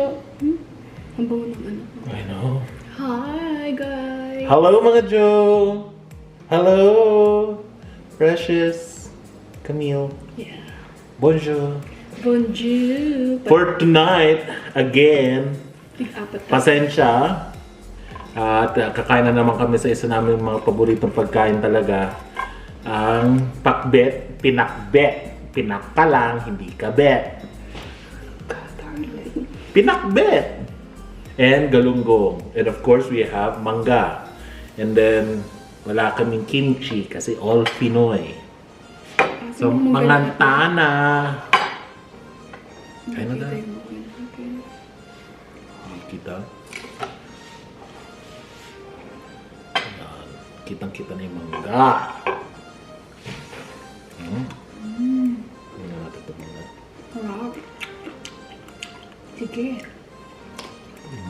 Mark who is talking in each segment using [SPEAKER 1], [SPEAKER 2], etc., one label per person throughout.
[SPEAKER 1] Jo. Ang bango ng ano.
[SPEAKER 2] I know.
[SPEAKER 1] Hi, guys.
[SPEAKER 2] Hello, mga Joe. Hello, Precious, Camille.
[SPEAKER 1] Yeah.
[SPEAKER 2] Bonjour.
[SPEAKER 1] Bonjour.
[SPEAKER 2] For tonight, again,
[SPEAKER 1] Tig-apat na.
[SPEAKER 2] pasensya. At kakain na naman kami sa isa namin mga paboritong pagkain talaga. Ang pakbet, pinakbet. Pinak ka lang, hindi ka bet. Pinakbet and galunggong. And of course, we have mangga. And then, wala kaming kimchi kasi all Pinoy. So, manganta na. Kaya na dahil. Kita. Ayan. Kitang-kita na yung mangga. Hindi natin ito muna.
[SPEAKER 1] Harap. Sige.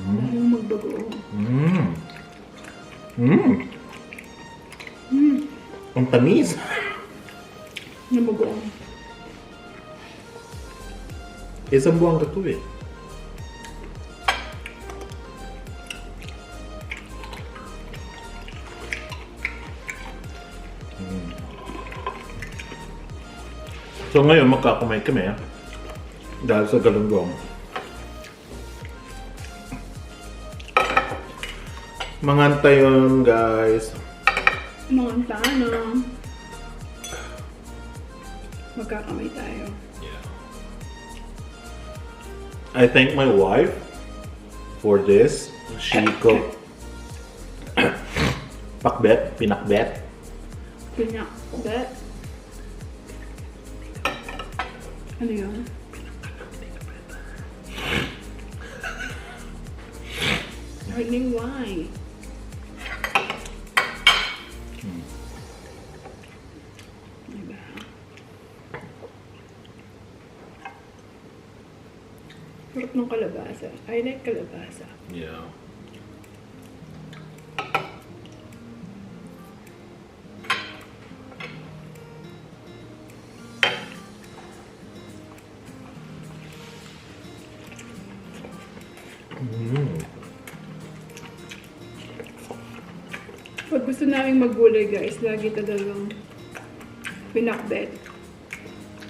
[SPEAKER 1] Mango magbagoong.
[SPEAKER 2] Ang tamis.
[SPEAKER 1] Nabagoong.
[SPEAKER 2] Isang buwang ka to eh. So ngayon magkakamay kami dahil sa galunggong. Manganta yun, guys.
[SPEAKER 1] Manganta na. Magkakamay tayo.
[SPEAKER 2] Yeah. I thank my wife for this. She cooked pakbet, pinakbet.
[SPEAKER 1] Pinakbet. Ano yun? Lightning wine. Diba? Sarap ng kalabasa. I like kalabasa.
[SPEAKER 2] Yeah.
[SPEAKER 1] Pag gusto namin maggulay guys, lagi talagang pinakbet.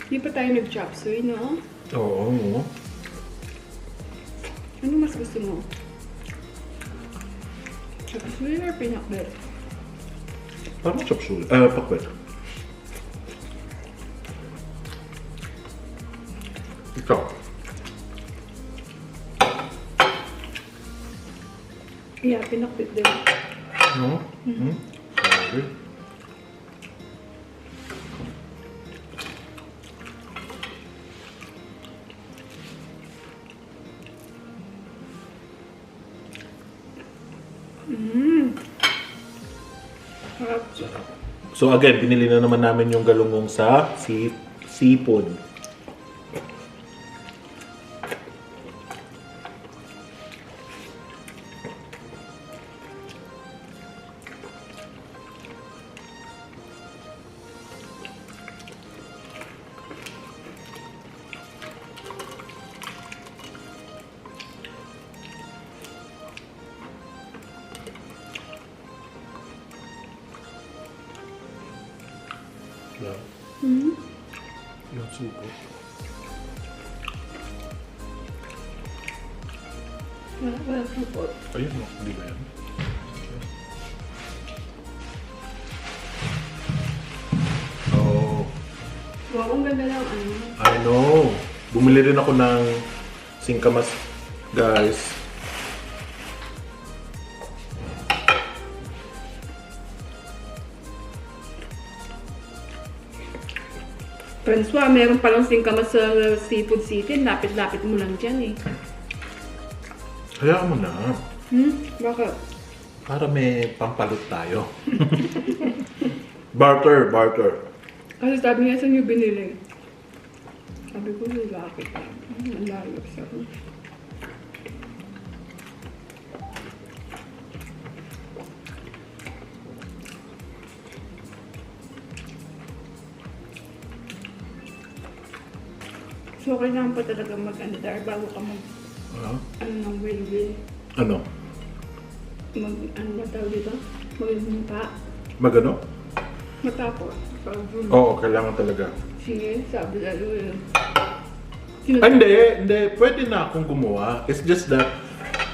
[SPEAKER 1] Di pa tayo nag-chop suey, no?
[SPEAKER 2] Oo.
[SPEAKER 1] Ano mas gusto mo? Chop suey or pinakbet?
[SPEAKER 2] Parang chop suey. Pakbet. Ikaw.
[SPEAKER 1] Yeah, pinakbet din.
[SPEAKER 2] No? Sorry. So again, binili na naman namin yung galunggong sa seafood. Yeah. Yung suko.
[SPEAKER 1] Wala support.
[SPEAKER 2] Ayun, no? Hindi ba yan? Oh,
[SPEAKER 1] Wow, ang ganda lang ano.
[SPEAKER 2] I know. Bumili rin ako ng singkamas, guys.
[SPEAKER 1] Francois, meron palang singkamas sa Seafood City. Lapit-lapit mo lang dyan eh.
[SPEAKER 2] Hayaan mo na.
[SPEAKER 1] Bakit?
[SPEAKER 2] Para may pampalit tayo. Barter, barter.
[SPEAKER 1] Kasi sabi niya saan niyo binili. Sabi ko, lapit. Ang layo sa akin. So, kailangan pa talaga mag-andar bago ka mag... ano ng will.
[SPEAKER 2] Ano?
[SPEAKER 1] Ano ba tawag dito? Magmumpa.
[SPEAKER 2] Magano?
[SPEAKER 1] Matapos.
[SPEAKER 2] Oo, kailangan talaga.
[SPEAKER 1] Sige, sabi lalo yun.
[SPEAKER 2] Hindi. Pwede na akong gumawa. It's just that,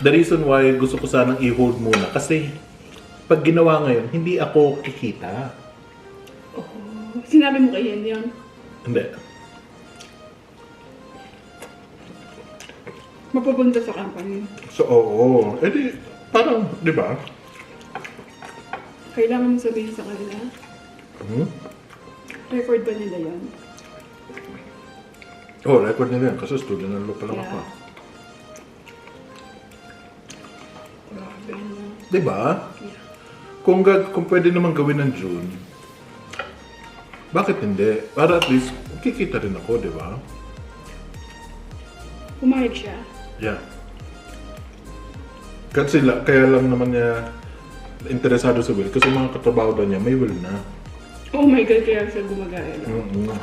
[SPEAKER 2] the reason why gusto ko sanang i-hold muna. Kasi, pag ginawa ngayon, hindi ako kikita.
[SPEAKER 1] Oh, sinabi mo kay Yen yun?
[SPEAKER 2] Hindi.
[SPEAKER 1] Mapupunta sa company.
[SPEAKER 2] So, oo. Eh di, parang, di ba?
[SPEAKER 1] Kailangan mo sabihin sa kanila. Record ba nila yun?
[SPEAKER 2] Oh, record nila yan. Kasi student na pa lang ako.
[SPEAKER 1] Grabe na.
[SPEAKER 2] Di ba?
[SPEAKER 1] Yeah.
[SPEAKER 2] Kung pwede naman gawin ng June, bakit hindi? Para at least, kikita rin ako, di ba?
[SPEAKER 1] Pumayag siya.
[SPEAKER 2] Yeah. Kasi kaya lang naman niya interesado sa will. Kasi mga katrabaho daw niya, may will na.
[SPEAKER 1] Oh my God, kaya siya gumagaya lang.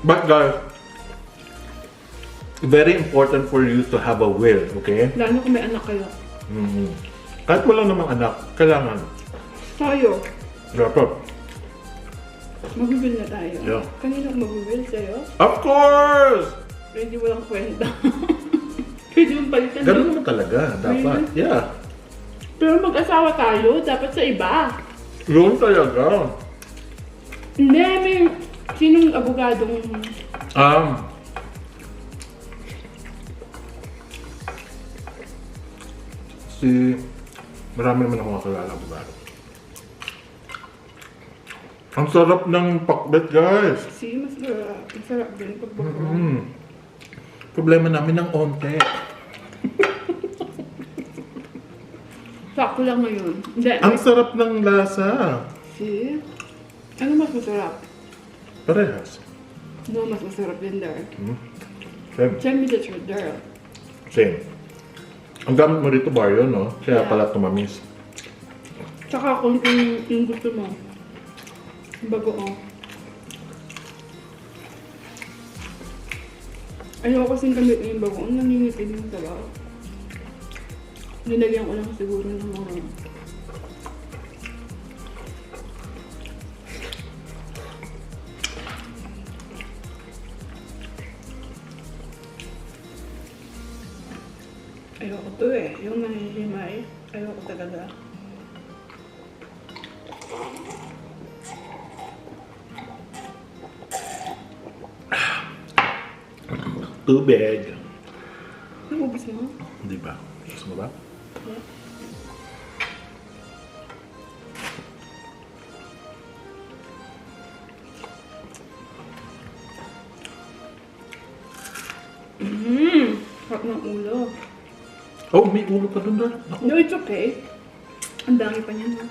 [SPEAKER 2] But guys, very important for you to have a will, okay?
[SPEAKER 1] Lalo kung may anak kayo.
[SPEAKER 2] Kahit wala namang anak, kailangan.
[SPEAKER 1] Tayo.
[SPEAKER 2] Dapat.
[SPEAKER 1] Mag-will na tayo.
[SPEAKER 2] Yeah.
[SPEAKER 1] Kanina mag-will sa'yo?
[SPEAKER 2] Of course!
[SPEAKER 1] Hindi walang kwenta. Pwede mong palitan.
[SPEAKER 2] Ganun naman talaga, dapat. Yeah.
[SPEAKER 1] Pero mag-asawa tayo, dapat sa iba.
[SPEAKER 2] Yun talaga.
[SPEAKER 1] Hindi, may sinong abogadong...
[SPEAKER 2] Marami naman akong kakilala abogado. Ang sarap ng pakbet, guys.
[SPEAKER 1] Masarap. Masarap din pag bagoong.
[SPEAKER 2] Problema namin ng onte.
[SPEAKER 1] Sakto lang ngayon. Hindi.
[SPEAKER 2] Ang sarap ng lasa.
[SPEAKER 1] Ano mas masarap?
[SPEAKER 2] Parehas.
[SPEAKER 1] No, mas masarap din dar.
[SPEAKER 2] Same.
[SPEAKER 1] Tell me the truth, dar.
[SPEAKER 2] Same. Ang gamit mo rito baryo, no? Kaya
[SPEAKER 1] Yeah.
[SPEAKER 2] pala tumamis.
[SPEAKER 1] Tsaka kung yung gusto mo. Bagoong. Ayoko kasing kamit yung bagoong. Nangingitin yung tabaw. Nilagyan ko lang siguro ng mga... Ayoko to eh. Yung nanghihimay. Ayoko talaga.
[SPEAKER 2] Tubig.
[SPEAKER 1] Naubos mo?
[SPEAKER 2] Hindi ba? Gusto mo ba?
[SPEAKER 1] Yeah. Harap ng ulo.
[SPEAKER 2] Oh, may ulo pa dun doon.
[SPEAKER 1] No, it's okay. Ang dami pa niyan, ha?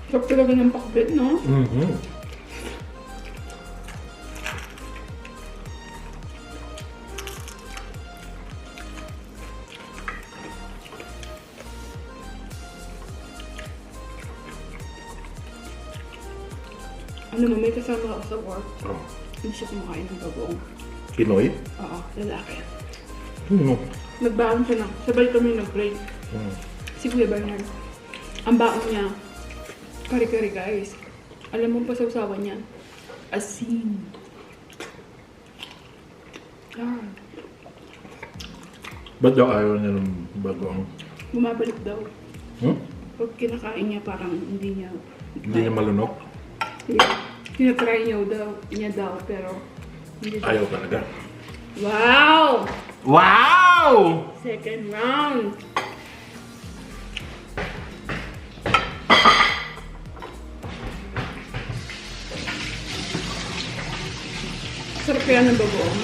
[SPEAKER 1] Sarap talaga ng pakbet, no? Ano mo, may kasama ako sa work.
[SPEAKER 2] Oh.
[SPEAKER 1] Hindi siya kumakain ng bagoong.
[SPEAKER 2] Pinoy?
[SPEAKER 1] Oo, lalaki.
[SPEAKER 2] Nagbaon
[SPEAKER 1] siya na. Sabay kami nag-break. Si Kuya Bernard. Ang baon niya, kari-kari guys. Alam mo pa sa usawan niya? Asin. Ah.
[SPEAKER 2] Ba't daw ayaw niya ng bagoong?
[SPEAKER 1] Bumabalik daw. Pag kinakain niya, parang hindi niya...
[SPEAKER 2] Hindi niya malunok?
[SPEAKER 1] Yeah. Tinatry niya daw, pero... Hindi
[SPEAKER 2] Ayaw talaga.
[SPEAKER 1] Wow!
[SPEAKER 2] Wow!
[SPEAKER 1] Second round. Sarap kaya ng bagoong.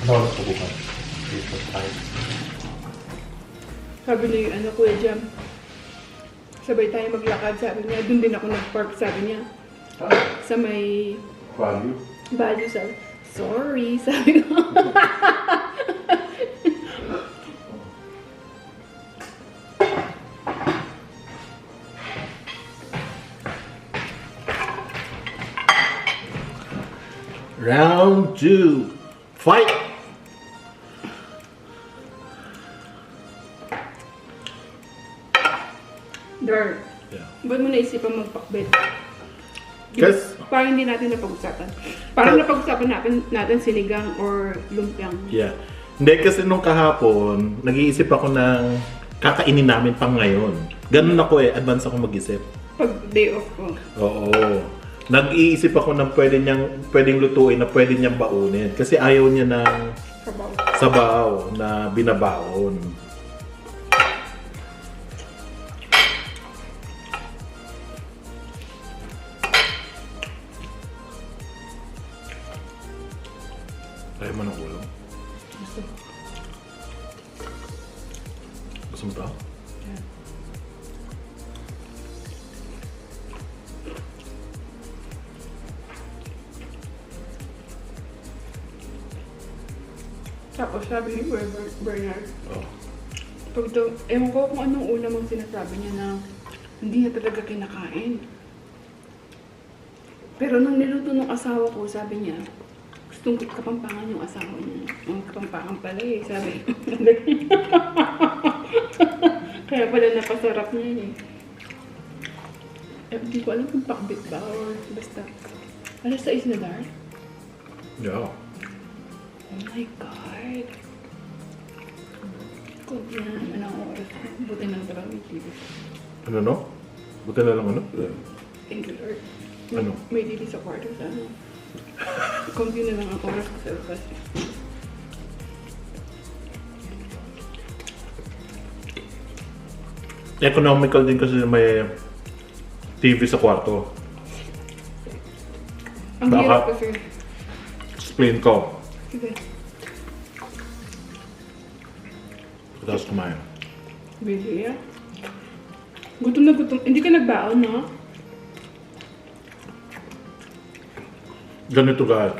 [SPEAKER 2] Ano oras pa bukas?
[SPEAKER 1] Sabi ni Kuya Jam, sabay tayo maglakad, sabi niya. Doon din ako nag-park, sabi niya. Sa may value, sabi. Sorry, sabi ko.
[SPEAKER 2] Round 2. Fight!
[SPEAKER 1] Dar,
[SPEAKER 2] Yeah.
[SPEAKER 1] ba't mo naisipan magpakbet?
[SPEAKER 2] Kasi,
[SPEAKER 1] Parang hindi natin napag-usapan. Parang napag-usapan natin sinigang or lumpiang.
[SPEAKER 2] yeah. Hindi, kasi nung kahapon, nag-iisip ako ng kakainin namin pang ngayon. Ganun ako advance ako mag-isip.
[SPEAKER 1] Pag day off ko.
[SPEAKER 2] Oo. Nag-iisip ako ng pwedeng lutuin na pwede niyang baunin. Kasi ayaw niya ng
[SPEAKER 1] Sabaw.
[SPEAKER 2] sabaw na binabaon. Ayaw mo ng ulo?
[SPEAKER 1] Gusto.
[SPEAKER 2] Gusto mo to?
[SPEAKER 1] Yeah. Tapos sabi ni Kuya Bernard,
[SPEAKER 2] Oh.
[SPEAKER 1] pag daw, ewan ko kung anong ulam ang sinasabi niya na hindi niya talaga kinakain. Pero nung niluto ng asawa ko, sabi niya, gustong kapampangan yung asawa niya. Ang kapampangan pala sabi. Kaya pala napasarap niya Hindi ko alam kung pakbit ba or basta. Alas 6 na dar?
[SPEAKER 2] Yeah.
[SPEAKER 1] Oh my God! Kung yan, anong oras ko? Buti na lang may TV.
[SPEAKER 2] Ano no? Buti na lang ano?
[SPEAKER 1] Thank you, Lord.
[SPEAKER 2] Ano?
[SPEAKER 1] May TV sa kwarto sa Kunti na lang ang oras ko sa labas.
[SPEAKER 2] Economical din kasi may TV sa kwarto.
[SPEAKER 1] Ang
[SPEAKER 2] Baka-
[SPEAKER 1] hirap kasi.
[SPEAKER 2] Explain ko.
[SPEAKER 1] Sige.
[SPEAKER 2] Tapos kumain.
[SPEAKER 1] Busy Gutom na gutom. Hindi ka nagbaon, no?
[SPEAKER 2] Ganito guys.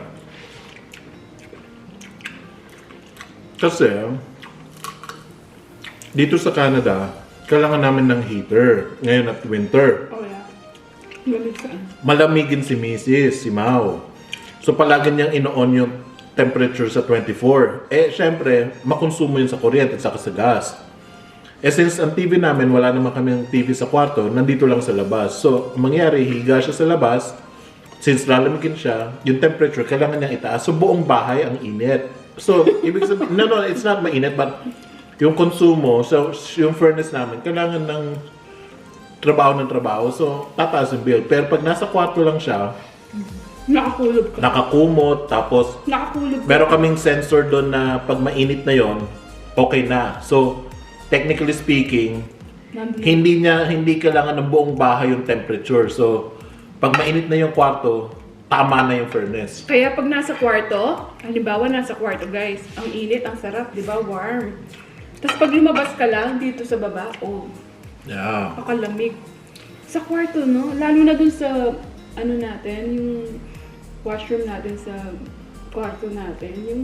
[SPEAKER 2] Kasi, dito sa Canada, kailangan namin ng heater. Ngayon at winter.
[SPEAKER 1] Oh, yeah. Ganit saan?
[SPEAKER 2] Malamigin si Mrs. si Mau. So palagi niyang ino-on yung temperature sa 24. Syempre, makonsumo yun sa kuryente at saka sa gas. Since ang TV namin, wala naman kami ng TV sa kwarto, nandito lang sa labas. So, ang mangyari, higa siya sa labas. Since lalamigin siya, yung temperature, kailangan niyang itaas. So, buong bahay ang init. So, ibig sabihin, no, it's not mainit, but yung konsumo, so yung furnace namin, kailangan ng trabaho. So, tataas yung bill. Pero pag nasa kwarto lang siya,
[SPEAKER 1] Nakakulog ka.
[SPEAKER 2] nakakumot, tapos
[SPEAKER 1] Nakakulog ka.
[SPEAKER 2] meron kaming sensor doon na pag mainit na yon, okay na. So, technically speaking,
[SPEAKER 1] Nandun.
[SPEAKER 2] hindi kailangan ng buong bahay yung temperature. So, pag mainit na yung kwarto, tama na yung furnace.
[SPEAKER 1] Kaya pag nasa kwarto, halimbawa nasa kwarto guys, ang init, ang sarap, di ba? Warm. Tapos pag lumabas ka lang dito sa baba,
[SPEAKER 2] Yeah.
[SPEAKER 1] pakalamig. Sa kwarto, no? Lalo na dun sa, natin, yung washroom natin sa kwarto natin. Yung,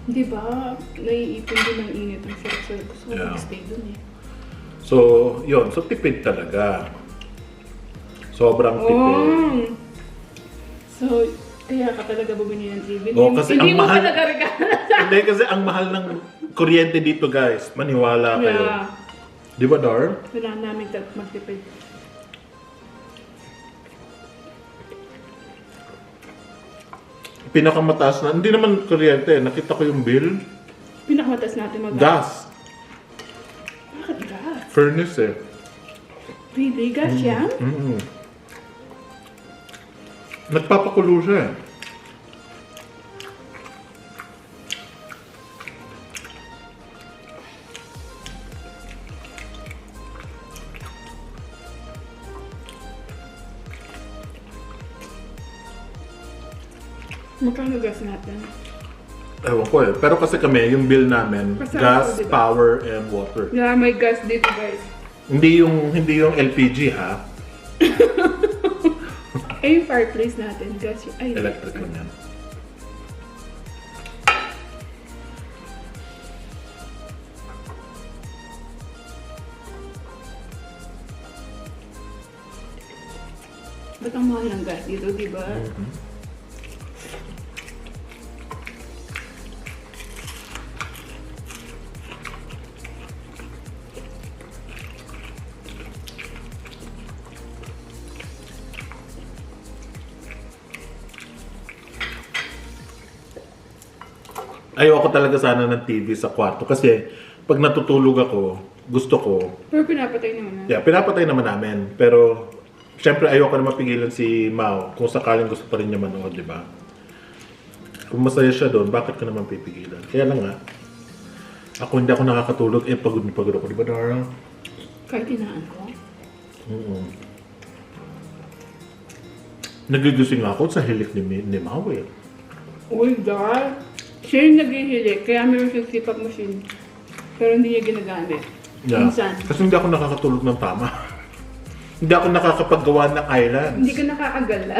[SPEAKER 1] di ba, naiipon din ng init. Ang sarap. Gusto ko
[SPEAKER 2] Yeah.
[SPEAKER 1] mag-stay dun
[SPEAKER 2] So, yun. So, tipid talaga. Sobrang tipid.
[SPEAKER 1] So, kaya ka talaga bumili ng TV.
[SPEAKER 2] Kasi
[SPEAKER 1] Hindi
[SPEAKER 2] ang
[SPEAKER 1] mo
[SPEAKER 2] mahal.
[SPEAKER 1] pa nag-regalo.
[SPEAKER 2] Hindi, kasi ang mahal ng kuryente dito, guys. Maniwala kayo.
[SPEAKER 1] Yeah.
[SPEAKER 2] Di ba, Dar?
[SPEAKER 1] Kailangan namin magtipid.
[SPEAKER 2] Pinakamataas na. Hindi naman kuryente. Nakita ko yung bill.
[SPEAKER 1] Pinakamatas natin
[SPEAKER 2] Gas.
[SPEAKER 1] Bakit gas?
[SPEAKER 2] Furnace
[SPEAKER 1] Really? Gas yan?
[SPEAKER 2] Nagpapakulo siya
[SPEAKER 1] Magkano gas natin?
[SPEAKER 2] Ewan ko eh. Pero kasi kami, yung bill namin,
[SPEAKER 1] Kasama
[SPEAKER 2] gas,
[SPEAKER 1] ko, diba?
[SPEAKER 2] power, and water.
[SPEAKER 1] Yeah, may gas dito guys.
[SPEAKER 2] Hindi yung LPG ha.
[SPEAKER 1] Ay, yung fireplace natin. Gas yun. Ay,
[SPEAKER 2] Electric lang yan.
[SPEAKER 1] Ba't ang mahal ng gas dito, di ba?
[SPEAKER 2] Ayoko talaga sana ng TV sa kwarto kasi pag natutulog ako, gusto ko.
[SPEAKER 1] Pero pinapatay naman na.
[SPEAKER 2] Yeah, pinapatay naman namin. Pero syempre ayoko na mapigilan si Mao kung sakaling gusto pa rin niya manood, di ba? Kung masaya siya doon, bakit ka naman pipigilan? Kaya lang nga, ako hindi ako nakakatulog, pagod na pagod ako, di ba Dara?
[SPEAKER 1] Kahit inaan ko.
[SPEAKER 2] Nagigising ako sa hilik ni Mao eh.
[SPEAKER 1] Uy, Dar. Siya yung naghihili, kaya meron siyang CPAP machine. Pero hindi niya ginagamit.
[SPEAKER 2] Yeah.
[SPEAKER 1] Minsan.
[SPEAKER 2] Kasi hindi ako nakakatulog ng tama. Hindi ako nakakapaggawa ng islands.
[SPEAKER 1] Hindi ka nakakagala.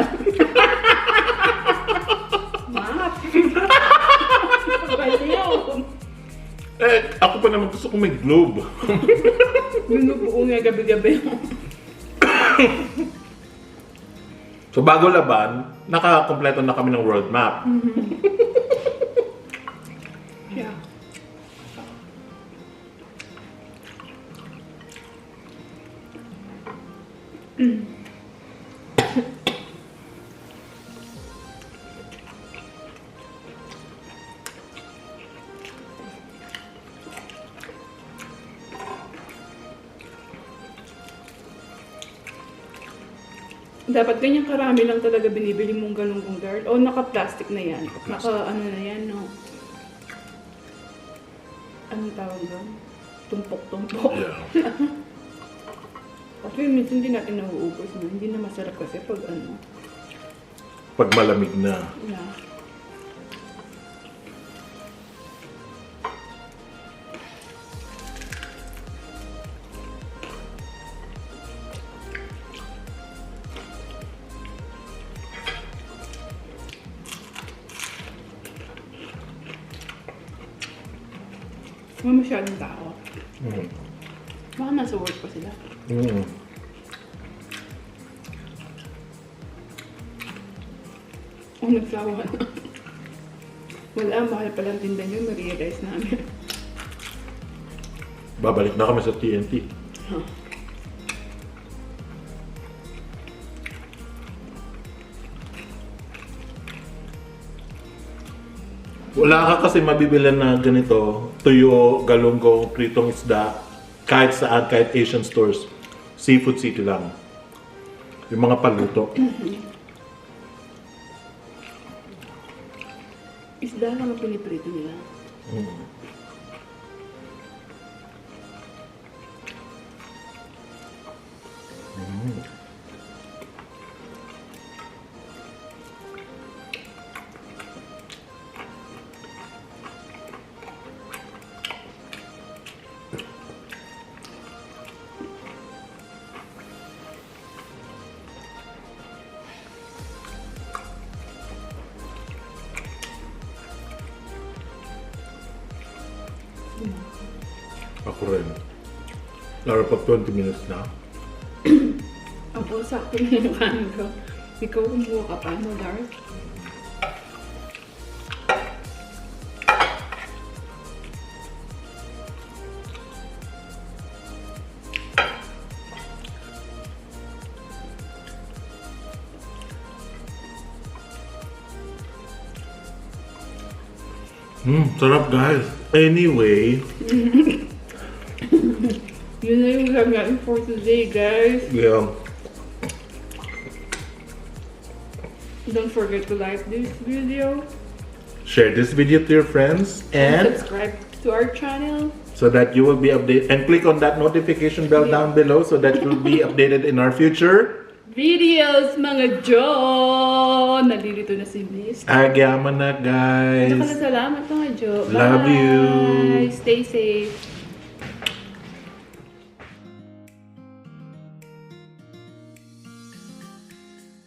[SPEAKER 1] Map! Baliw!
[SPEAKER 2] Ako pa naman gusto kong may globe.
[SPEAKER 1] Binubuo nga gabi-gabi.
[SPEAKER 2] So bago laban, nakakompleto na kami ng world map.
[SPEAKER 1] Yeah. Dapat ganyan karami lang talaga binibili mong galunggong guard. O naka-plastic na yan. Naka-ano na yan, no? Anong tawag doon? Tumpok-tumpok.
[SPEAKER 2] Yeah.
[SPEAKER 1] Kasi minsan hindi natin nauubos na. Hindi na masarap kasi pag ano.
[SPEAKER 2] Pag malamig na.
[SPEAKER 1] Yeah. May masyadong tao. Baka nasa work pa sila. O nagsawa na. Wala, mahal palang tindan yun. Na-realize namin.
[SPEAKER 2] Babalik na kami sa TNT.
[SPEAKER 1] Huh.
[SPEAKER 2] Wala ka kasi mabibilan na ganito, tuyo, galunggong, pritong isda, kahit saan, kahit Asian stores. Seafood City lang. Yung mga paluto.
[SPEAKER 1] Isda lang ang piniprito nila.
[SPEAKER 2] Ako rin. Laro pag 20 minutes na.
[SPEAKER 1] Ako, sakto na yung kanin ko. Ikaw kumuha ka pa, no, Dark?
[SPEAKER 2] Sarap guys. Anyway,
[SPEAKER 1] Yun na yung vlog natin for today, guys.
[SPEAKER 2] yeah.
[SPEAKER 1] Don't forget to like this video
[SPEAKER 2] Share this video to your friends
[SPEAKER 1] and
[SPEAKER 2] and
[SPEAKER 1] subscribe to our channel.
[SPEAKER 2] so that you will be updated, and click on that notification bell down below so that you'll be updated in our future
[SPEAKER 1] Videos, mga John! nalilito na si Miss.
[SPEAKER 2] Agyaman na, guys.
[SPEAKER 1] Salamat mga Jo.
[SPEAKER 2] Love you.
[SPEAKER 1] Stay safe.